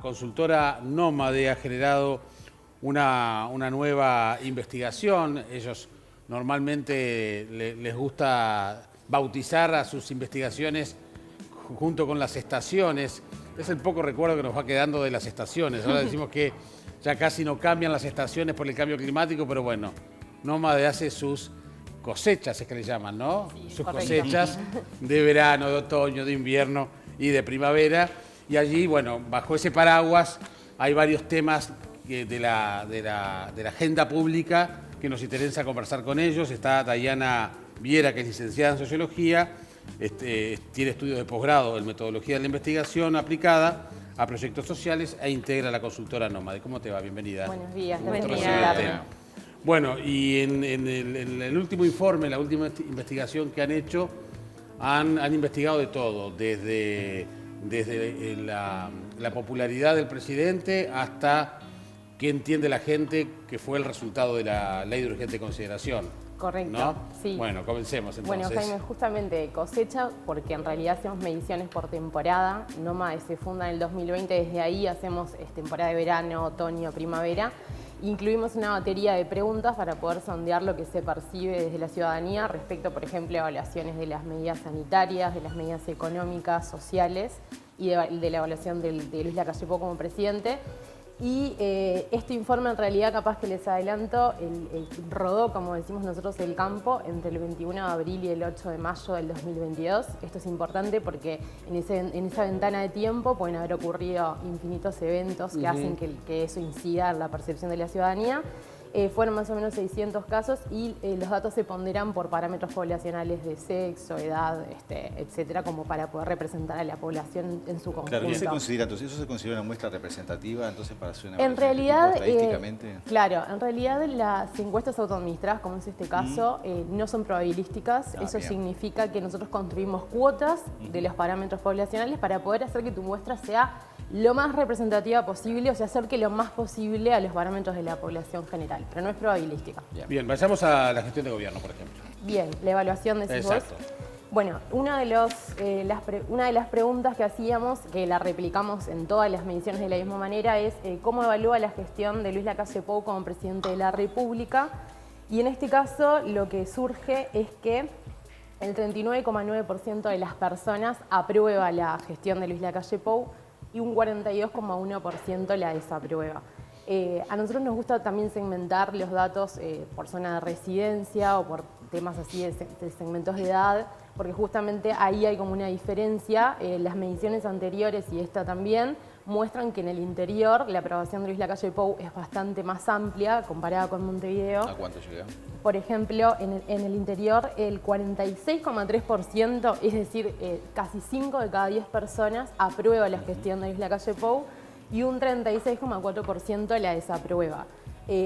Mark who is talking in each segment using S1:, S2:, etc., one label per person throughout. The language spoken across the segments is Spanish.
S1: consultora Nómade ha generado una nueva investigación. Ellos normalmente les gusta bautizar a sus investigaciones junto con las estaciones. Es el poco recuerdo que nos va quedando de las estaciones. Ahora decimos que ya casi no cambian las estaciones por el cambio climático, pero bueno, Nómade hace sus cosechas, es que le llaman, ¿no?
S2: Sí,
S1: sus
S2: correcto.
S1: cosechas de verano, de otoño, de invierno y de primavera. Y allí, bueno, bajo ese paraguas hay varios temas de la agenda pública que nos interesa conversar con ellos. Está Dayana Viera, que es licenciada en Sociología, tiene estudios de posgrado en Metodología de la Investigación aplicada a proyectos sociales e integra la consultora Nómade. ¿Cómo te va? Bienvenida.
S2: Buenos días.
S3: Buen
S2: gracias por
S3: día.
S2: invitarme.
S1: Bueno, y en el último informe, la última investigación que han hecho, han investigado de todo, desde la popularidad del presidente hasta qué entiende la gente que fue el resultado de la ley de urgente consideración.
S2: Correcto,
S1: ¿No?
S2: sí.
S1: Bueno, comencemos entonces.
S2: Bueno, Jaime, justamente cosecha, porque en realidad hacemos mediciones por temporada. Nómade se funda en el 2020, desde ahí hacemos temporada de verano, otoño, primavera. Incluimos una batería de preguntas para poder sondear lo que se percibe desde la ciudadanía respecto, por ejemplo, a evaluaciones de las medidas sanitarias, de las medidas económicas, sociales y de la evaluación de Luis Lacalle Pou como presidente. Y este informe, en realidad, capaz que les adelanto, rodó, como decimos nosotros, el campo entre el 21 de abril y el 8 de mayo del 2022. Esto es importante porque en esa ventana de tiempo pueden haber ocurrido infinitos eventos que hacen que eso incida en la percepción de la ciudadanía. Fueron más o menos 600 casos y los datos se ponderan por parámetros poblacionales de sexo, edad, etcétera, como para poder representar a la población en su conjunto.
S4: Claro, ¿qué se considera entonces? ¿Eso se considera una muestra representativa entonces para hacer una
S2: En realidad,
S4: estadísticamente?
S2: Claro, en realidad las encuestas autoadministradas, como es este caso, no son probabilísticas. Eso
S4: bien.
S2: significa que nosotros construimos cuotas de los parámetros poblacionales para poder hacer que tu muestra sea lo más representativa posible, o sea, acerque lo más posible a los parámetros de la población general, pero no es probabilística.
S1: Bien, vayamos a la gestión de gobierno, por ejemplo.
S2: Bien, la evaluación de
S1: Exacto.
S2: Bueno, una de las preguntas que hacíamos, que la replicamos en todas las mediciones de la misma manera, es cómo evalúa la gestión de Luis Lacalle Pou como presidente de la República. Y en este caso lo que surge es que el 39,9% de las personas aprueba la gestión de Luis Lacalle Pou y un 42,1% la desaprueba. A nosotros nos gusta también segmentar los datos por zona de residencia o por temas así de segmentos de edad, porque justamente ahí hay como una diferencia. Las mediciones anteriores y esta también muestran que en el interior la aprobación de Luis Lacalle Pou es bastante más amplia comparada con Montevideo.
S4: ¿A cuánto llega?
S2: Por ejemplo, en el interior el 46,3%, es decir, casi 5 de cada 10 personas aprueba la gestión de Luis Lacalle Pou y un 36,4% la desaprueba.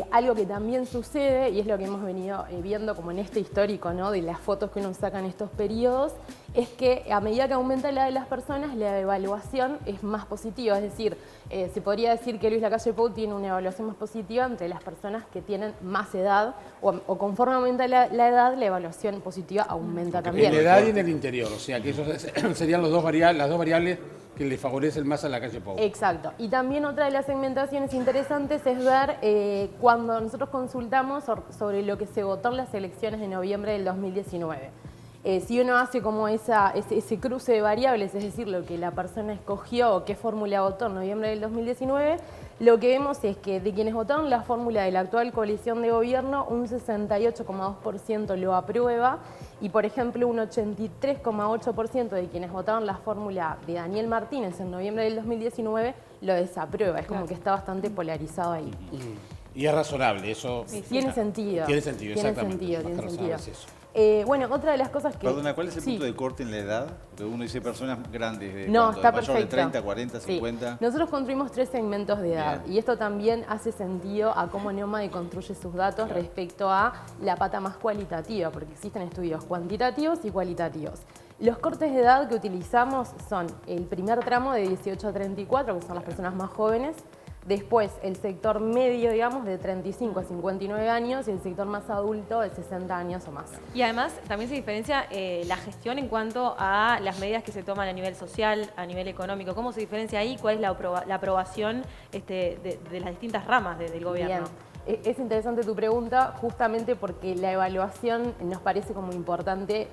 S2: Algo que también sucede, y es lo que hemos venido viendo como en este histórico, ¿no?, de las fotos que uno saca en estos periodos, es que a medida que aumenta la edad de las personas, la evaluación es más positiva. Es decir, se podría decir que Luis Lacalle Pou tiene una evaluación más positiva entre las personas que tienen más edad, o conforme aumenta la edad, la evaluación positiva aumenta también.
S1: En la edad y en el interior, o sea que esos serían las dos variables que le favorecen más a Lacalle Pou.
S2: Exacto. Y también otra de las segmentaciones interesantes es ver cuando nosotros consultamos sobre lo que se votó en las elecciones de noviembre del 2019. Si uno hace como ese cruce de variables, es decir, lo que la persona escogió o qué fórmula votó en noviembre del 2019, lo que vemos es que de quienes votaron la fórmula de la actual coalición de gobierno, un 68,2% lo aprueba y, por ejemplo, un 83,8% de quienes votaron la fórmula de Daniel Martínez en noviembre del 2019 lo desaprueba. Es como que está bastante polarizado ahí.
S1: Y es razonable, eso...
S2: Tiene sentido.
S1: Tiene sentido, exactamente.
S2: Tiene
S1: Más que
S2: sentido.
S1: razonable es eso.
S2: Bueno, otra de las cosas que...
S4: Perdona, ¿cuál es el punto de corte en la edad? Porque uno dice personas grandes, de
S2: No,
S4: ¿cuánto?
S2: está
S4: ¿De mayor
S2: perfecto.
S4: de 30, 40, 50?
S2: Sí. Nosotros construimos 3 segmentos de edad.
S4: Bien.
S2: Y esto también hace sentido a cómo Nómade construye sus datos respecto a la pata más cualitativa, porque existen estudios cuantitativos y cualitativos. Los cortes de edad que utilizamos son el primer tramo de 18 a 34, que son las personas más jóvenes, Después, el sector medio, digamos, de 35 a 59 años y el sector más adulto de 60 años o más.
S3: Y además también se diferencia la gestión en cuanto a las medidas que se toman a nivel social, a nivel económico. ¿Cómo se diferencia ahí? ¿Cuál es la aprobación de las distintas ramas del gobierno?
S2: Bien. Es interesante tu pregunta justamente porque la evaluación nos parece como importante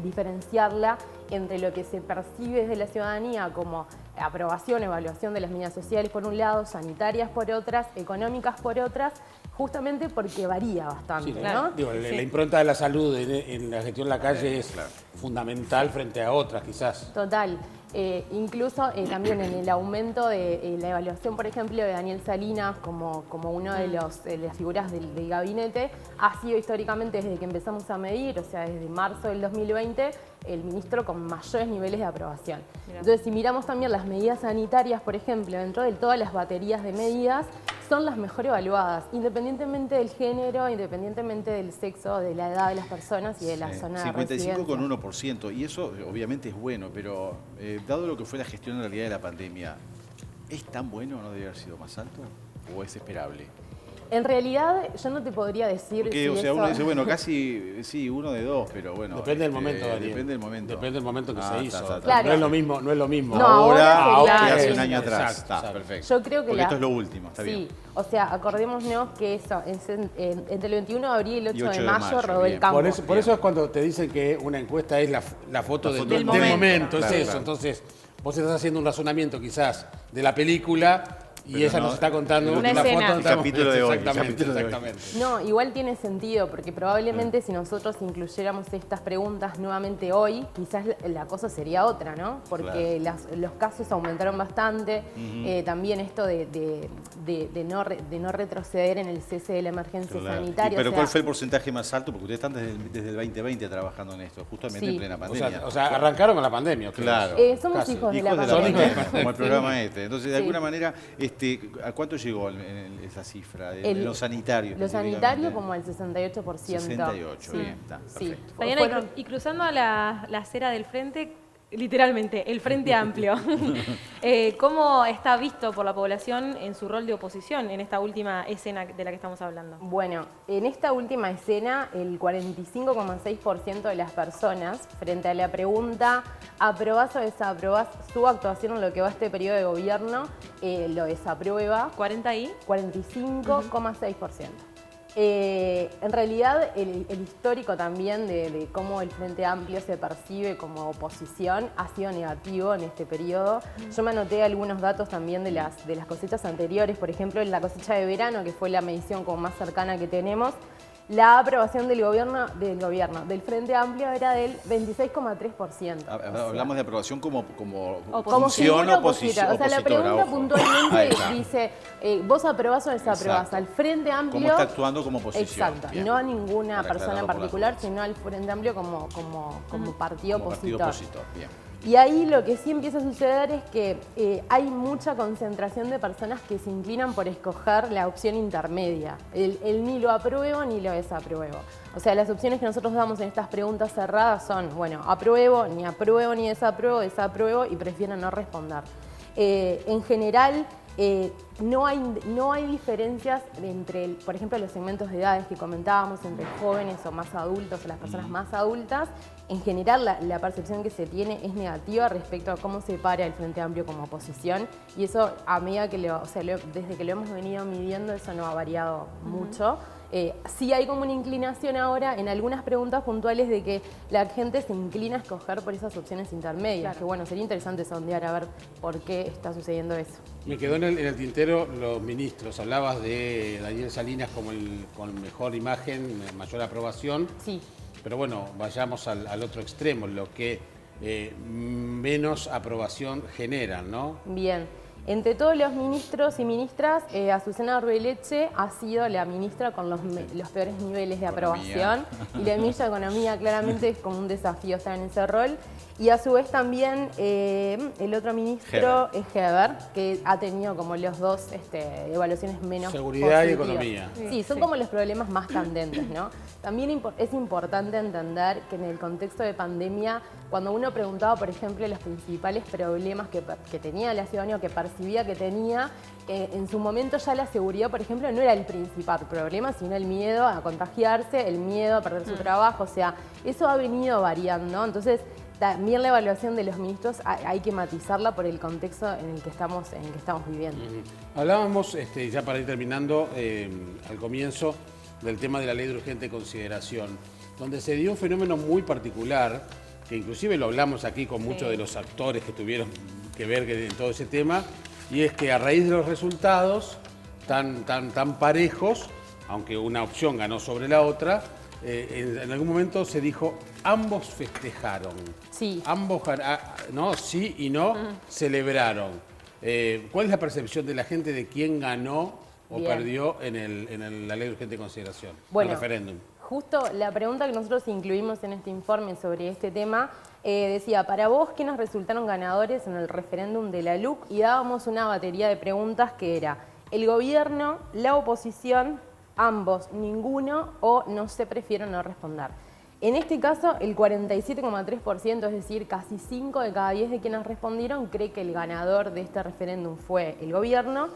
S2: diferenciarla entre lo que se percibe desde la ciudadanía como aprobación, evaluación de las medidas sociales por un lado, sanitarias por otras, económicas por otras, justamente porque varía bastante,
S1: Sí,
S2: ¿no?
S1: digo, la impronta de la salud en la gestión de la calle es fundamental frente a otras, quizás.
S2: Total. Incluso también en el aumento de la evaluación, por ejemplo, de Daniel Salinas como uno de las figuras del gabinete, ha sido históricamente desde que empezamos a medir, o sea, desde marzo del 2020, el ministro con mayores niveles de aprobación.
S3: Mirá.
S2: Entonces, si miramos también las medidas sanitarias, por ejemplo, dentro de todas las baterías de medidas, son las mejor evaluadas, independientemente del género, independientemente del sexo, de la edad de las personas y de la zona de residencia.
S4: 55,1%, y eso obviamente es bueno, pero dado lo que fue la gestión en realidad de la pandemia, ¿es tan bueno o no debe haber sido más alto? ¿O es esperable?
S2: En realidad, yo no te podría decir
S4: Porque,
S2: si
S4: o sea,
S2: eso...
S4: uno dice, bueno, casi, sí, 1 de 2, pero bueno.
S1: Depende del momento, Daniel.
S4: Depende del momento.
S1: Depende del momento que se hizo.
S2: Claro.
S1: No es lo mismo, no es lo mismo.
S2: No,
S4: ahora
S2: ahora
S4: que hace
S2: sí.
S4: un año atrás.
S1: Exacto,
S4: Está,
S1: exacto.
S4: perfecto.
S2: Yo creo que
S4: porque esto es lo último, está
S2: sí,
S4: bien.
S2: o sea, acordémonos que eso, entre el 21 de abril y el 8,
S4: Y 8
S2: de
S4: de
S2: mayo
S4: mayo,
S2: rodó el
S4: bien.
S2: campo.
S1: Por eso es cuando te dicen que una encuesta es la foto del
S3: del
S1: momento.
S3: momento.
S1: Es
S4: Claro,
S1: eso.
S4: claro.
S1: Entonces, vos estás haciendo un razonamiento quizás de la película y
S4: Pero
S1: ella
S4: no,
S1: nos está contando
S3: una
S1: una
S3: escena.
S1: foto
S4: El capítulo de hoy, el
S1: Exactamente,
S4: capítulo de hoy.
S1: exactamente.
S2: No, igual tiene sentido, porque probablemente si nosotros incluyéramos estas preguntas nuevamente hoy, quizás la cosa sería otra, ¿no? Porque los casos aumentaron bastante, también esto de no retroceder en el cese de la emergencia
S4: Claro.
S2: sanitaria.
S4: Pero
S2: o sea,
S4: ¿cuál fue el porcentaje más alto? Porque ustedes están desde el 2020 trabajando en esto, justamente
S2: Sí.
S4: en plena pandemia.
S1: O sea, arrancaron con la pandemia. ustedes.
S4: Claro.
S2: somos
S1: Casi.
S2: hijos de
S4: Hijos
S2: la
S4: de la
S2: pandemia.
S4: pandemia, como el programa este. Entonces, de
S2: Sí.
S4: alguna manera, ¿a cuánto llegó esa cifra de los sanitarios?
S2: Lo sanitario como al 68%.
S4: 68,
S2: Sí.
S4: bien, está,
S2: Sí.
S4: perfecto.
S3: Mariana,
S2: Fueron-
S3: y cruzando a la acera del frente, literalmente, el Frente Amplio, ¿cómo está visto por la población en su rol de oposición en esta última escena de la que estamos hablando?
S2: Bueno, en esta última escena, el 45,6% de las personas, frente a la pregunta ¿aprobás o desaprobás su actuación en lo que va este periodo de gobierno? Lo desaprueba,
S3: 40 y
S2: 45,6%. En realidad, el histórico también de cómo el Frente Amplio se percibe como oposición ha sido negativo en este periodo. Yo me anoté algunos datos también de las cosechas anteriores. Por ejemplo, en la cosecha de verano, que fue la medición como más cercana que tenemos, la aprobación del Frente Amplio era del 26,3%.
S4: Hablamos de aprobación como
S2: Como figura
S4: oposición,
S2: opositora. O sea, la pregunta
S4: ojo. Ahí
S2: puntualmente
S4: está.
S2: dice, ¿vos aprobás o desaprobás
S4: Exacto.
S2: al Frente Amplio?
S4: ¿Cómo está actuando como oposición?
S2: Exacto,
S4: Bien.
S2: no a ninguna
S4: Para
S2: persona en
S4: aclararlo por las
S2: particular,
S4: dudas.
S2: sino al Frente Amplio como partido
S4: Como
S2: opositor.
S4: partido opositor, bien.
S2: Y ahí lo que sí empieza a suceder es que hay mucha concentración de personas que se inclinan por escoger la opción intermedia. El ni lo apruebo ni lo desapruebo. O sea, las opciones que nosotros damos en estas preguntas cerradas son, bueno, apruebo ni desapruebo y prefiero no responder. En general, no hay diferencias entre, por ejemplo, los segmentos de edades que comentábamos, entre jóvenes o más adultos o las personas más adultas. En general, la percepción que se tiene es negativa respecto a cómo se para el Frente Amplio como oposición, y eso, a medida que desde que lo hemos venido midiendo, eso no ha variado mucho. Sí hay como una inclinación ahora en algunas preguntas puntuales de que la gente se inclina a escoger por esas opciones intermedias.
S3: Claro.
S2: Que bueno, sería interesante sondear a ver por qué está sucediendo eso.
S1: Me quedó en el tintero los ministros. Hablabas de Daniel Salinas como con mejor imagen, mayor aprobación.
S2: Sí.
S1: Pero bueno, vayamos al otro extremo, lo que menos aprobación generan, ¿no?
S2: Bien. Entre todos los ministros y ministras, Azucena Arbeleche ha sido la ministra con los peores niveles de
S4: Economía.
S2: aprobación. Y la ministra de Economía claramente es como un desafío estar en ese rol. Y a su vez también el otro ministro es Heber, que ha tenido como los dos evaluaciones menos
S1: Seguridad y
S2: positivas.
S1: economía.
S2: Sí, son como los problemas más candentes, ¿no? También es importante entender que en el contexto de pandemia, cuando uno preguntaba, por ejemplo, los principales problemas que tenía la ciudadanía o que percibía que tenía, en su momento ya la seguridad, por ejemplo, no era el principal problema, sino el miedo a contagiarse, el miedo a perder su trabajo, o sea, eso ha venido variando, entonces también la evaluación de los ministros hay que matizarla por el contexto en el que estamos viviendo.
S1: Hablábamos, ya para ir terminando, al comienzo, del tema de la ley de urgente consideración, donde se dio un fenómeno muy particular, que inclusive lo hablamos aquí con muchos de los actores que tuvieron que ver en todo ese tema, y es que a raíz de los resultados tan parejos, aunque una opción ganó sobre la otra, en algún momento se dijo, ambos festejaron.
S2: Sí.
S1: Ambos, no, sí y no, celebraron. ¿Cuál es la percepción de la gente de quién ganó o
S2: Bien.
S1: perdió en la ley de urgente consideración,
S2: Bueno,
S1: el referéndum?
S2: Justo la pregunta que nosotros incluimos en este informe sobre este tema decía, para vos, ¿quiénes resultaron ganadores en el referéndum de la LUC? Y dábamos una batería de preguntas que era el gobierno, la oposición, ambos, ninguno o no sé, prefiero no responder. En este caso, el 47,3%, es decir, casi 5 de cada 10 de quienes respondieron, cree que el ganador de este referéndum fue el gobierno.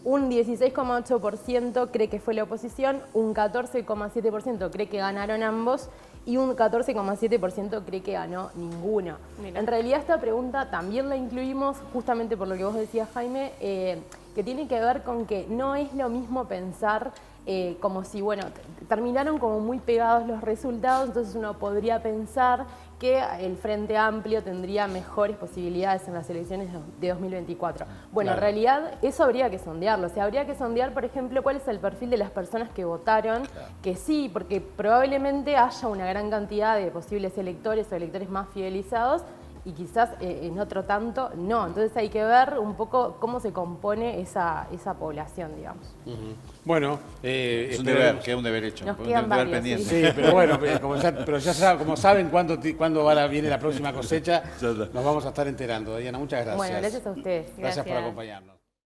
S2: Un 16,8% cree que fue la oposición, un 14,7% cree que ganaron ambos y un 14,7% cree que ganó ninguno.
S3: Mira.
S2: En realidad esta pregunta también la incluimos justamente por lo que vos decías, Jaime, que tiene que ver con que no es lo mismo pensar como si, bueno, terminaron como muy pegados los resultados, entonces uno podría pensar que el Frente Amplio tendría mejores posibilidades en las elecciones de 2024. Bueno,
S1: Claro.
S2: en realidad eso habría que sondearlo. O sea, habría que sondear, por ejemplo, cuál es el perfil de las personas que votaron, que sí, porque probablemente haya una gran cantidad de posibles electores o electores más fidelizados y quizás en otro tanto no. Entonces hay que ver un poco cómo se compone esa población, digamos.
S1: Bueno,
S4: Es un deber, queda un deber hecho,
S2: Nos
S4: un
S2: quedan
S4: deber
S2: varios,
S4: pendiente.
S1: sí, pero bueno, como saben cuándo viene la próxima cosecha, nos vamos a estar enterando. Diana, muchas gracias.
S2: Bueno, gracias a ustedes.
S1: Gracias por
S3: Gracias.
S1: acompañarnos.